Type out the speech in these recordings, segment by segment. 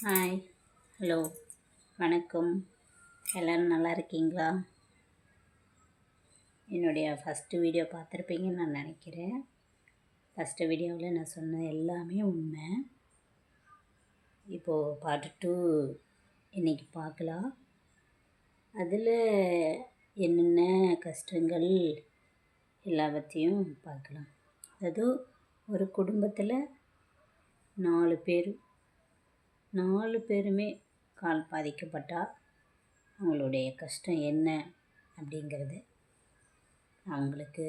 Hi, hello, வணக்கம். எல்லோரும் நல்லா இருக்கீங்களா? என்னுடைய ஃபஸ்ட்டு வீடியோ பார்த்துருப்பீங்கன்னு நான் நினைக்கிறேன். ஃபஸ்ட்டு வீடியோவில் நான் சொன்ன எல்லாமே உண்மை. இப்போது பார்ட் 2 இன்றைக்கி பார்க்கலாம். அதில் என்னென்ன கஷ்டங்கள் எல்லாவற்றையும் பார்க்கலாம். அதாவது ஒரு குடும்பத்தில் 4 பேருமே கால் பாதிக்கப்பட்டால் அவங்களுடைய கஷ்டம் என்ன அப்படிங்கிறது அவங்களுக்கு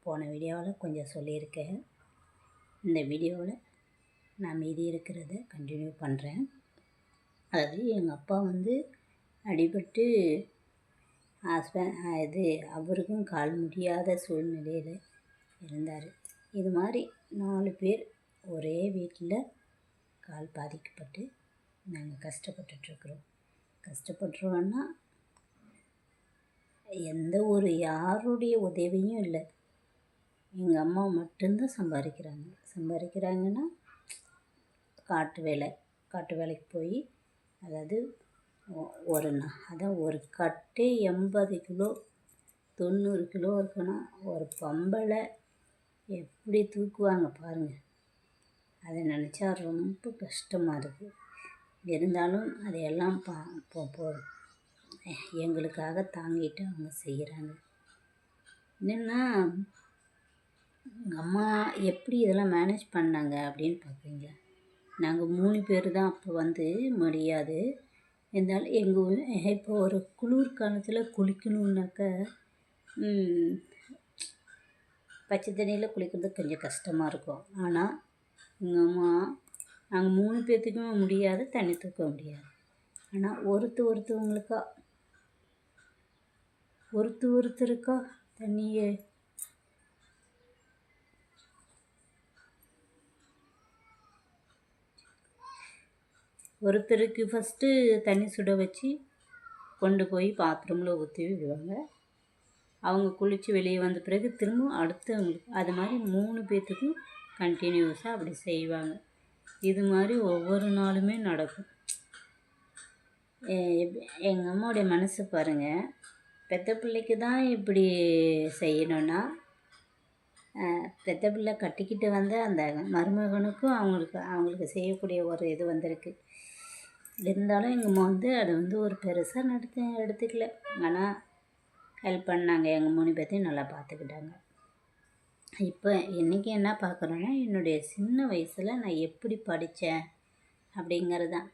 போன வீடியோவில் கொஞ்சம் சொல்லியிருக்கேன். இந்த வீடியோவில் நான் மீதி இருக்கிறத கண்டினியூ பண்ணுறேன். அதாவது எங்கள் அப்பா அடிபட்டு அவருக்கும் கால் முடியாத சூழ்நிலையில் இருந்தார். இது மாதிரி 4 பேர் ஒரே வீட்டில் கால் பாதிக்கப்பட்டு நாங்கள் கஷ்டப்பட்டுருவோன்னா எந்த ஒரு யாருடைய உதவியும் இல்லை. எங்கள் அம்மா மட்டும்தான் சம்பாதிக்கிறாங்கன்னா காட்டு வேலைக்கு போய், அதாவது ஒரு கட்டே 80 கிலோ 90 கிலோ இருக்குன்னா ஒரு பொம்பளை எப்படி தூக்குவாங்க பாருங்கள். அதை நினச்சா ரொம்ப கஷ்டமாக இருக்குது. இருந்தாலும் அதையெல்லாம் எங்களுக்காக தாங்கிட்டு அவங்க செய்கிறாங்க. என்னென்னா எங்கள் அம்மா எப்படி இதெல்லாம் மேனேஜ் பண்ணாங்க அப்படின்னு பார்க்குறீங்களா? நாங்கள் 3 பேர் தான் அப்போ முடியாது. இருந்தாலும் இப்போ ஒரு குளிர் காலத்தில் குளிக்கணுன்னாக்க பச்சை தண்ணியில் குளிக்கிறது கொஞ்சம் கஷ்டமாக இருக்கும். ஆனால் எங்கள் அம்மா நாங்கள் 3 பேர்த்துக்குமே முடியாது, தண்ணி தூக்க முடியாது. ஆனால் ஒருத்தருக்கா தண்ணியை ஒருத்தருக்கு ஃபஸ்ட்டு தண்ணி சுட வச்சு கொண்டு போய் பாத்ரூமில் ஊற்றி விடுவாங்க. அவங்க குளித்து வெளியே வந்த பிறகு திரும்ப அடுத்தவங்களுக்கு அது மாதிரி 3 பேர்த்துக்கும் கண்டினியூஸாக அப்படி செய்வாங்க. இது மாதிரி ஒவ்வொரு நாளுமே நடக்கும். எங்கள் அம்மாவுடைய மனசு பாருங்கள். பெத்த பிள்ளைக்கு தான் இப்படி செய்யணுன்னா பெத்த பிள்ளை கட்டிக்கிட்டு அந்த மருமகனுக்கும் அவங்களுக்கு செய்யக்கூடிய ஒரு இது வந்திருக்கு. இருந்தாலும் எங்கள் அம்மா அதை ஒரு பெருசாக எடுத்துக்கல. ஆனால் ஹெல்ப் பண்ணாங்க. எங்கள் 3 பேர்த்தையும் நல்லா பார்த்துக்கிட்டாங்க. இப்போ இன்றைக்கி என்ன பார்க்குறோன்னா, என்னுடைய சின்ன வயசில் நான் எப்படி படித்தேன் அப்படிங்கிறது தான்.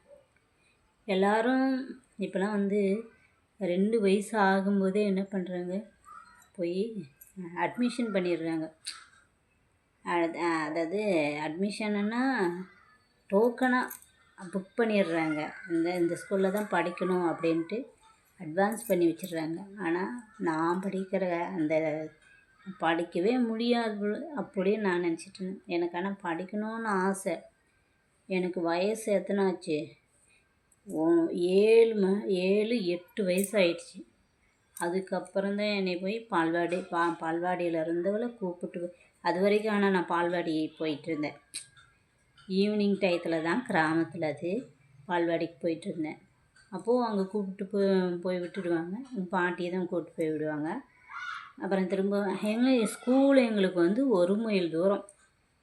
எல்லோரும் இப்போலாம் 2 வயசு ஆகும்போதே என்ன பண்ணுறாங்க, போய் அட்மிஷன் பண்ணிடுறாங்க. அதாவது அட்மிஷனுன்னா டோக்கனாக புக் பண்ணிடுறாங்க. இந்த ஸ்கூலில் தான் படிக்கணும் அப்படின்ட்டு அட்வான்ஸ் பண்ணி வச்சிடுறாங்க. ஆனால் நான் படிக்கவே முடியாது அப்படின்னு நான் நினச்சிட்டேன். எனக்கு ஆனால் படிக்கணும்னு ஆசை. எனக்கு வயசு எத்தனை ஆச்சு? 7 8 வயசு ஆயிடுச்சு. அதுக்கப்புறம் தான் என்னை போய் பால்வாடியில் இருந்தவளை கூப்பிட்டு, அது வரைக்கும் ஆனால் நான் பால்வாடி போயிட்டுருந்தேன். ஈவினிங் டயத்தில் தான் கிராமத்தில் பால்வாடிக்கு போயிட்டுருந்தேன். அப்போது அங்கே கூப்பிட்டு போய் விட்டுடுவாங்க. பாட்டியை தான் கூப்பிட்டு போய் விடுவாங்க. அப்புறம் திரும்ப ஸ்கூல் எங்களுக்கு 1 மைல் தூரம்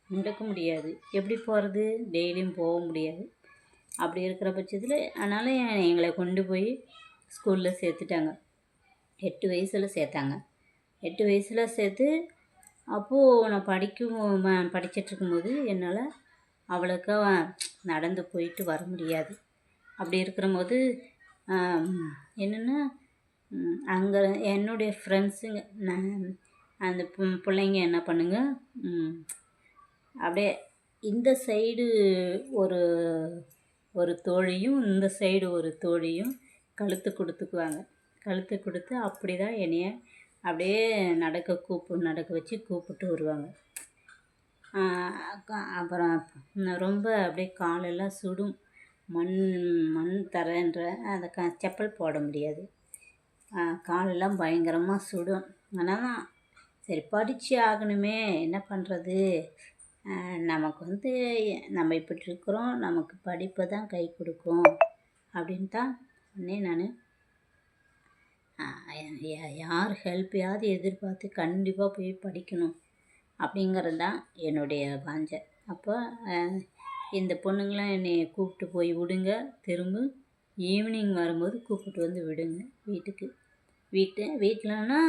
நடக்க முடியாது. எப்படி போகிறது? டெய்லியும் போக முடியாது. அப்படி இருக்கிற பட்சத்தில் அதனால் எங்களை கொண்டு போய் ஸ்கூலில் சேர்த்துட்டாங்க. 8 வயசில் சேர்த்தாங்க. 8 வயசில் சேர்த்து அப்போது நான் படிச்சிட்ருக்கும்போது என்னால் அவ்வளோக்கா நடந்து போயிட்டு வர முடியாது. அப்படி இருக்கிறபோது என்னென்னா அங்கே என்னுடைய ஃப்ரெண்ட்ஸுங்க அந்த பிள்ளைங்க என்ன பண்ணுங்க, அப்படியே இந்த சைடு ஒரு தோழியும் இந்த சைடு ஒரு தோழியும் கழுத்து கொடுத்து அப்படி தான் என்னைய அப்படியே நடக்க வச்சு கூப்பிட்டு வருவாங்க. அப்புறம் ரொம்ப அப்படியே காலெல்லாம் சுடும். மண் தரன்ற அந்த செப்பல் போட முடியாது. காலெல்லாம் பயங்கரமாக சுடும். ஆனால் சரி படித்து ஆகணுமே, என்ன பண்ணுறது நமக்கு வந்து நம்ம இப்படி இருக்கிறோம், நமக்கு படிப்பு தான் கை கொடுக்கும் அப்படின்னு தான் உடனே நான் யார் ஹெல்ப்பையாவது எதிர்பார்த்து கண்டிப்பாக போய் படிக்கணும் அப்படிங்கிறது தான் என்னுடைய வாஞ்சை. அப்போ இந்த பொண்ணுங்களாம் என்னை கூப்பிட்டு போய் விடுங்க, திரும்ப ஈவினிங் வரும்போது கூப்பிட்டு வந்து விடுங்க வீட்டுக்கு. வீட்டிலனா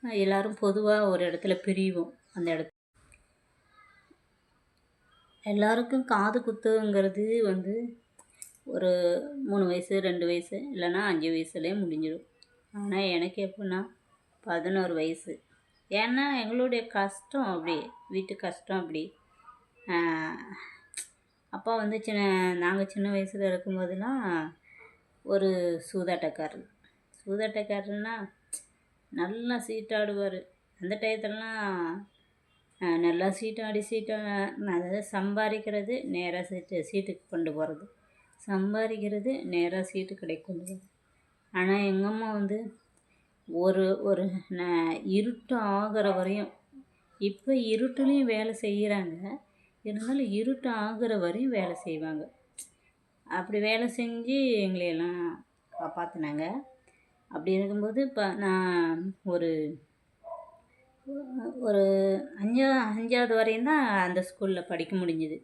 எல்லோரும் பொதுவாக ஒரு இடத்துல பிரிவோம். அந்த இடத்துல எல்லாருக்கும் காது குத்துங்கிறது வந்து ஒரு 3 வயசு 2 வயசு இல்லைன்னா 5 வயசுலேயே முடிஞ்சிடும். ஆனால் எனக்கு எப்படின்னா 11 வயசு. ஏன்னா எங்களுடைய கஷ்டம் அப்படி, வீட்டு கஷ்டம் அப்படி. அப்பா வந்து நாங்கள் சின்ன வயசில் இருக்கும்போதெல்லாம் ஒரு சூதாட்டக்காரர்னா நல்லா சீட்டாடுவார். அந்த டயத்துலலாம் நல்லா அதாவது சம்பாதிக்கிறது நேராக சீட்டுக்கு கொண்டு போகிறது, சம்பாதிக்கிறது நேராக சீட்டு கடைக்கு கொண்டு போகிறது. ஆனால் எங்கள் அம்மா வந்து ஒரு இருட்டு ஆகிற வரையும், இப்போ இருட்டுலேயும் வேலை செய்கிறாங்க, இருந்தாலும் இருட்டு ஆகிற வரையும் வேலை செய்வாங்க. அப்படி வேலை செஞ்சு எங்களையெல்லாம் காப்பாற்றினாங்க. அப்படி இருக்கும்போது இப்போ நான் ஒரு 5வது வரையும் தான் அந்த ஸ்கூலில் படிக்க முடிஞ்சுது.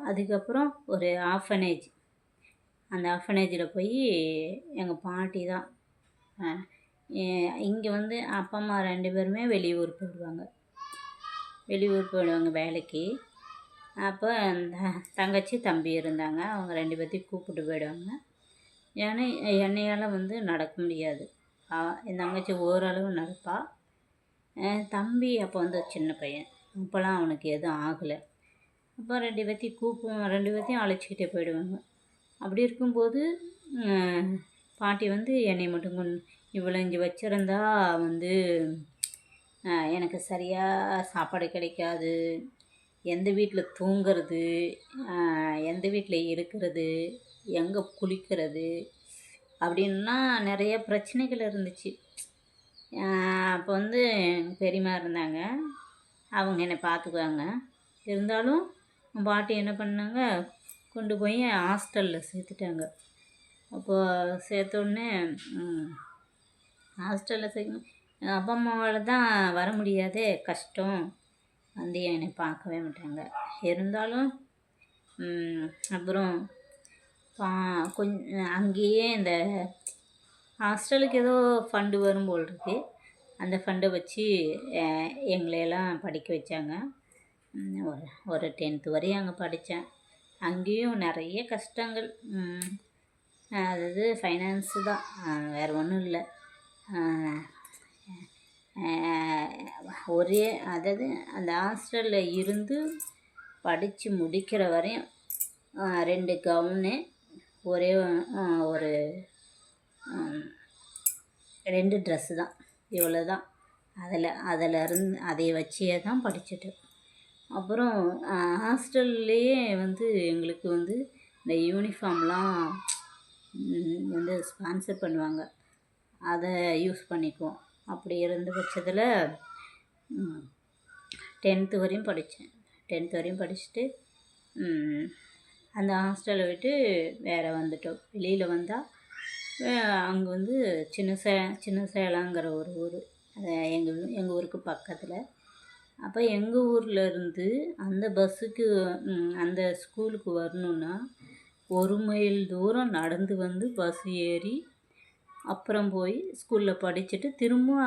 அதுக்கப்புறம் ஒரு ஆஃபனேஜ், அந்த ஆஃபனேஜில் போய் எங்கள் பாட்டி தான் இங்கே வந்து அப்பா அம்மா 2 பேருமே வெளியூர் போயிடுவாங்க வேலைக்கு. அப்போ தங்கச்சி தம்பி இருந்தாங்க, அவங்க 2 பேர்த்தையும் கூப்பிட்டு போயிடுவாங்க. ஏன்னா என்னையால் வந்து நடக்க முடியாது. என் தங்கச்சி ஓரளவு நடப்பாள். தம்பி அப்போ வந்து சின்ன பையன், அப்போலாம் அவனுக்கு எதுவும் ஆகலை. அப்போ 2 பேர்த்தையும் அழைச்சிக்கிட்டே போயிடுவாங்க. அப்படி இருக்கும்போது பாட்டி வந்து என்னை மட்டும் இவ்வளோ இங்கே வச்சுருந்தா வந்து எனக்கு சரியாக சாப்பாடு கிடைக்காது, எந்த வீட்டில் தூங்கிறது, எந்த வீட்டில் இருக்கிறது, எங்கே குளிக்கிறது அப்படின்னா நிறைய பிரச்சனைகள் இருந்துச்சு. அப்போ வந்து பெரியம்மா இருந்தாங்க, அவங்க என்னை பார்த்துக்குவாங்க. இருந்தாலும் பாட்டி என்ன பண்ணாங்க, கொண்டு போய் ஹாஸ்டலில் சேர்த்துட்டாங்க. அப்போது சேர்த்தோடனே ஹாஸ்டலில் சேர்க்கணும், அப்பா அம்மாவால் தான் வர முடியாதே, கஷ்டம், வந்து என்னை பார்க்கவே மாட்டாங்க. இருந்தாலும் அப்புறம் கொஞ்சம் அங்கேயே இந்த ஹாஸ்டலுக்கு ஏதோ ஃபண்டு வரும் போல் இருக்கு, அந்த ஃபண்டை வச்சு எங்களையெல்லாம் படிக்க வச்சாங்க. ஒரு 10th வரையும் அங்கே படித்தேன். அங்கேயும் நிறைய கஷ்டங்கள், அதாவது ஃபைனான்ஸு தான், வேறு ஒன்றும் இல்லை. அதாவது அந்த ஹாஸ்டலில் இருந்து படித்து முடிக்கிற வரையும் 2 கவுனு, ஒரே ஒரு 2 ட்ரெஸ்ஸு தான், இவ்வளோ தான். அதை வச்சே தான் படிச்சுட்டு. அப்புறம் ஹாஸ்டல்லையே வந்து எங்களுக்கு வந்து இந்த யூனிஃபார்ம்லாம் வந்து ஸ்பான்சர் பண்ணுவாங்க, அதை யூஸ் பண்ணிக்குவோம். அப்படி இருந்த பட்சத்தில் 10th வரையும் படித்தேன். 10th வரையும் படிச்சுட்டு அந்த ஹாஸ்டலை விட்டு வேறு வந்துட்டோம். வெளியில் வந்தால் அங்கே வந்து சின்ன சேலங்கிற ஒரு ஊர், அது எங்கள் ஊருக்கு பக்கத்தில். அப்போ எங்கள் ஊரில் இருந்து அந்த பஸ்ஸுக்கு அந்த ஸ்கூலுக்கு வரணுன்னா 1 மைல் தூரம் நடந்து வந்து பஸ் ஏறி அப்புறம் போய் ஸ்கூலில் படிச்சுட்டு திரும்பவும்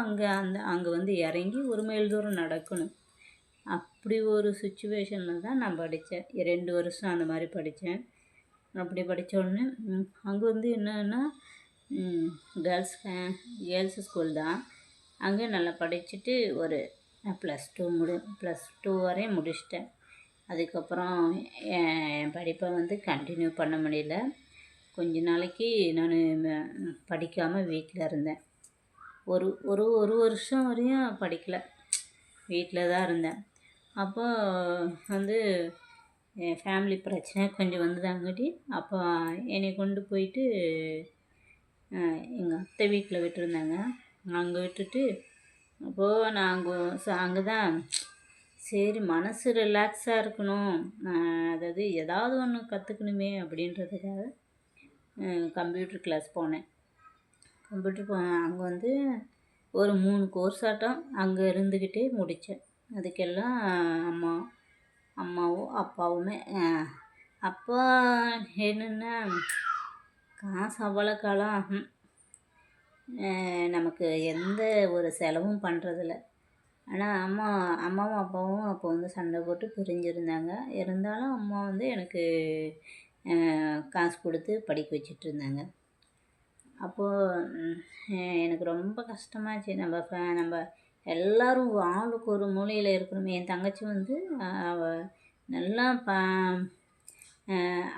அங்கே வந்து இறங்கி 1 மைல் தூரம் நடக்கணும். அப்படி ஒரு சுச்சுவேஷனில் தான் நான் படித்தேன். 2 வருஷம் அந்த மாதிரி படித்தேன். அப்படி படித்த உடனே அங்கே வந்து என்னன்னா கேர்ள்ஸ் ஸ்கூல் தான். அங்கே நல்லா படிச்சுட்டு ஒரு +2 வரையும் முடிச்சிட்டேன். அதுக்கப்புறம் என் படிப்பை வந்து கண்டினியூ பண்ண முடியல. கொஞ்ச நாளைக்கு நான் படிக்காமல் வீட்டில் இருந்தேன். ஒரு வருஷம் வரையும் படிக்கலை, வீட்டில் தான் இருந்தேன். அப்போ வந்து என் ஃபேமிலி பிரச்சனை கொஞ்சம் வந்ததாங்காட்டி அப்போ என்னை கொண்டு போயிட்டு எங்கள் அத்தை வீட்டில் விட்டுருந்தாங்க. அங்கே விட்டுட்டு அப்போது நான் அங்கே தான் சரி மனசு ரிலாக்ஸாக இருக்கணும், அதாவது ஏதாவது ஒன்று கற்றுக்கணுமே அப்படின்றதுக்காக கம்ப்யூட்டர் கிளாஸ் போனேன். அங்கே வந்து ஒரு 3 கோர்ஸ் ஆட்டம் அங்கே இருந்துக்கிட்டே முடித்தேன். அதுக்கெல்லாம் அம்மாவும் அப்பாவுமே அப்பா என்னென்னா காசு அவ்வளோக்காலாம் நமக்கு எந்த ஒரு செலவும் பண்ணுறதில்ல. ஆனால் அம்மாவும் அப்பாவும் அப்போ வந்து சண்டை போட்டு பிரிஞ்சிருந்தாங்க. இருந்தாலும் அம்மா வந்து எனக்கு காசு கொடுத்து படிக்க வச்சிட்ருந்தாங்க. அப்போது எனக்கு ரொம்ப கஷ்டமாச்சு. நம்ம எல்லோரும் ஆளுக்கு ஒரு மூலையில் இருக்கணுமே. என் தங்கச்சி வந்து நல்லா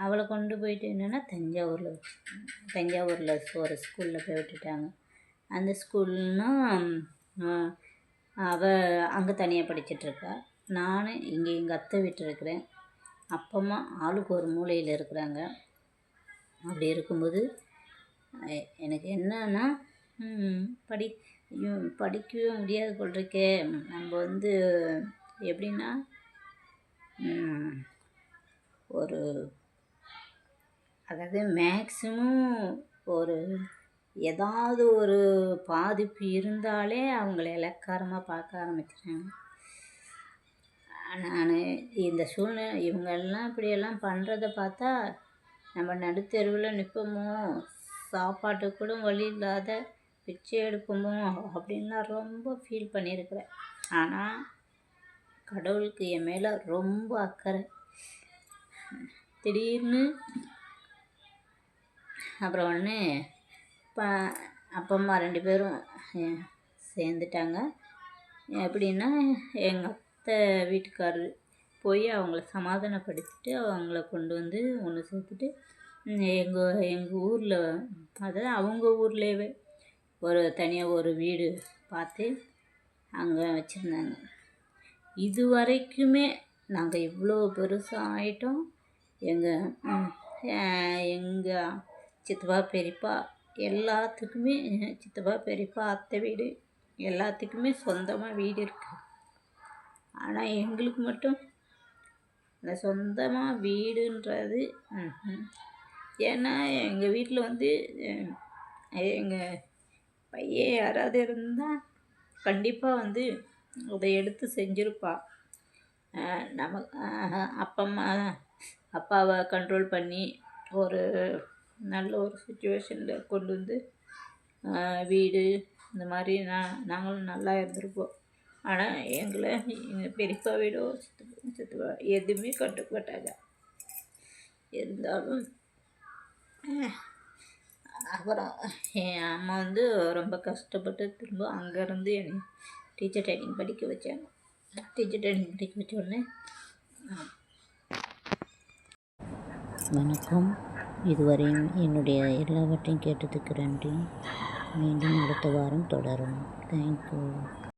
அவளை கொண்டு போயிட்டு என்னென்னா தஞ்சாவூரில் ஒரு ஸ்கூலில் போய் விட்டுட்டாங்க. அந்த ஸ்கூல்னால் அவள் அங்கே தனியாக படிச்சிட்ருக்கா. நான் இங்கே எங்கள் அத்தை வீட்டில் இருக்கிறேன். அப்பா அம்மா ஆளுக்கு ஒரு மூலையில் இருக்கிறாங்க. அப்படி இருக்கும்போது எனக்கு என்னன்னா படிக்கவே முடியாது போல் இருக்கே. நம்ம வந்து எப்படின்னா ஒரு அதாவது மேக்ஸிமம் ஒரு ஏதாவது ஒரு பாதிப்பு இருந்தாலே அவங்கள இளக்காரமாக பார்க்க ஆரம்பிச்சிட்டாங்க. நான் இந்த சூழ்நிலை இவங்கெல்லாம் இப்படியெல்லாம் பண்ணுறத பார்த்தா நம்ம நடுத்தெருவில் நிற்போமோ, சாப்பாட்டுக்கு கூட வழி இல்லாத பிச்சை எடுப்போமோ அப்படின்லாம் ரொம்ப ஃபீல் பண்ணியிருக்கிறேன். ஆனால் கடவுளுக்கு என் மேலே ரொம்ப அக்கறை. திடீர்னு அப்புறம் ஒன்று அப்பா அம்மா 2 பேரும் சேர்ந்துட்டாங்க. எப்படின்னா எங்கள் அத்தை வீட்டுக்காரர் போய் அவங்கள சமாதானப்படுத்திட்டு அவங்கள கொண்டு வந்து ஒன்று சேர்த்துட்டு எங்கள் ஊரில், அதாவது அவங்க ஊர்லேயே தனியாக ஒரு வீடு பார்த்து அங்கே வச்சுருந்தாங்க. இது வரைக்குமே நாங்கள் இவ்வளோ பெருசாக ஆகிட்டோம். எங்கள் சித்தப்பா பெரியப்பா எல்லாத்துக்குமே, சித்தப்பா பெரியப்பா அத்தை வீடு எல்லாத்துக்குமே சொந்தமாக வீடு இருக்குது. ஆனால் எங்களுக்கு மட்டும் அந்த சொந்தமாக வீடுன்றது ஏன்னா எங்கள் வீட்டில் வந்து எங்கள் பையன் யாராவது இருந்தால் கண்டிப்பாக வந்து அதை எடுத்து செஞ்சுருப்பா. அப்பாவை கண்ட்ரோல் பண்ணி ஒரு நல்ல ஒரு சுச்சுவேஷனில் கொண்டு வந்து வீடு இந்த மாதிரி நாங்களும் நல்லா இருந்திருப்போம். ஆனால் எங்களை எங்கள் பெரியப்பா வீடோ சித்தப்பா எதுவுமே கண்டுக்க மாட்டாங்க. இருந்தாலும் அப்புறம் என் அம்மா வந்து ரொம்ப கஷ்டப்பட்டு திரும்ப அங்கேருந்து என்னை டீச்சர் ட்ரைனிங் படிக்க வச்சாங்க. டீச்சர் ட்ரைனிங் படிக்க வச்ச உடனே வணக்கம். இதுவரையும் என்னுடைய எல்லாவற்றையும் கேட்டதுக்கு நன்றி. மீண்டும் அடுத்த வாரம் தொடரும். தேங்க்யூ.